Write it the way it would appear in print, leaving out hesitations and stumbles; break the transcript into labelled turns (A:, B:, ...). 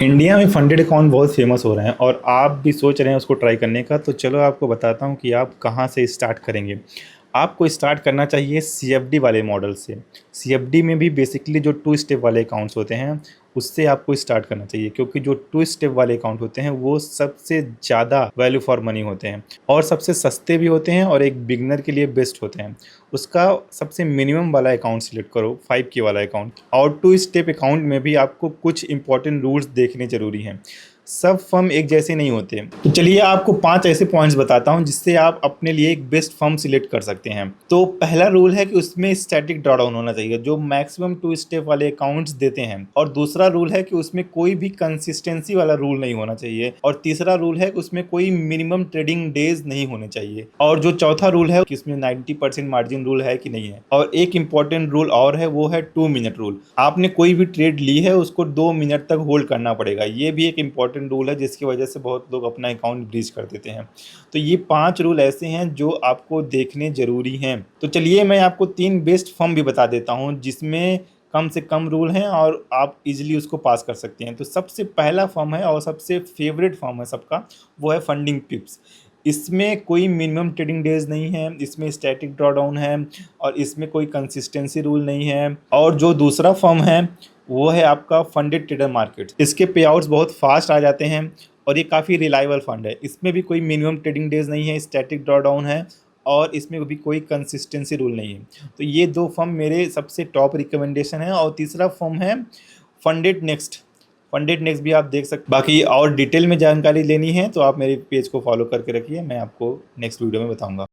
A: India में funded account बहुत famous हो रहे हैं और आप भी सोच रहे हैं उसको ट्राई करने का। तो चलो आपको बताता हूँ कि आप कहाँ से स्टार्ट करेंगे। आपको स्टार्ट करना चाहिए सीएफडी वाले मॉडल से। सीएफडी में भी बेसिकली जो टू स्टेप वाले अकाउंट्स होते हैं उससे आपको स्टार्ट करना चाहिए, क्योंकि जो टू स्टेप वाले अकाउंट होते हैं वो सबसे ज़्यादा वैल्यू फॉर मनी होते हैं और सबसे सस्ते भी होते हैं और एक बिगनर के लिए बेस्ट होते हैं। उसका सबसे मिनिमम वाला अकाउंट सिलेक्ट करो, 5K वाला अकाउंट। और टू स्टेप अकाउंट में भी आपको कुछ इंपॉर्टेंट रूल्स देखने ज़रूरी हैं। सब फर्म एक जैसे नहीं होते। तो चलिए आपको 5 ऐसे पॉइंट्स बताता हूं जिससे आप अपने लिए एक बेस्ट फर्म सिलेक्ट कर सकते हैं। तो पहला रूल है कि उसमें स्टैटिक ड्रॉडाउन होना चाहिए, जो मैक्सिमम टू स्टेप वाले अकाउंट्स देते हैं। और दूसरा रूल है कि उसमें कोई भी कंसिस्टेंसी वाला रूल नहीं होना चाहिए। और तीसरा रूल है कि उसमें कोई मिनिमम ट्रेडिंग डेज नहीं होने चाहिए। और जो चौथा रूल है कि उसमें 90% मार्जिन रूल है कि नहीं है। और एक इंपॉर्टेंट रूल और है, वो है 2 मिनट रूल। आपने कोई भी ट्रेड ली है उसको 2 मिनट तक होल्ड करना पड़ेगा। ये भी एक इंपॉर्टेंट रूल है जिसकी वजह से बहुत लोग अपना अकाउंट ब्रीच कर देते हैं। तो ये 5 रूल ऐसे हैं जो आपको देखने जरूरी हैं। तो चलिए मैं आपको 3 बेस्ट फर्म भी बता देता हूं जिसमें कम से कम रूल हैं और आप इजीली उसको पास कर सकते हैं। तो सबसे पहला फर्म है और सबसे फेवरेट फर्म है सबका, वो है फंडिंग पिप्स। इसमें कोई मिनिमम ट्रेडिंग डेज नहीं है, इसमें स्टैटिक ड्रॉडाउन है और इसमें कोई कंसिस्टेंसी रूल नहीं है। और जो दूसरा फर्म है वो है आपका फंडेड ट्रेडर मार्केट। इसके पे आउट्स बहुत फास्ट आ जाते हैं और ये काफ़ी रिलायबल फंड है। इसमें भी कोई मिनिमम ट्रेडिंग डेज नहीं है, स्टैटिक ड्रॉडाउन है और इसमें भी कोई कंसिस्टेंसी रूल नहीं है। तो ये 2 फर्म मेरे सबसे टॉप रिकमेंडेशन है। और तीसरा फर्म है फंडेड नेक्स्ट। फंडेड नेक्स्ट भी आप देख सकते। बाकी और डिटेल में जानकारी लेनी है तो आप मेरे पेज को फॉलो करके रखिए, मैं आपको नेक्स्ट वीडियो में बताऊंगा।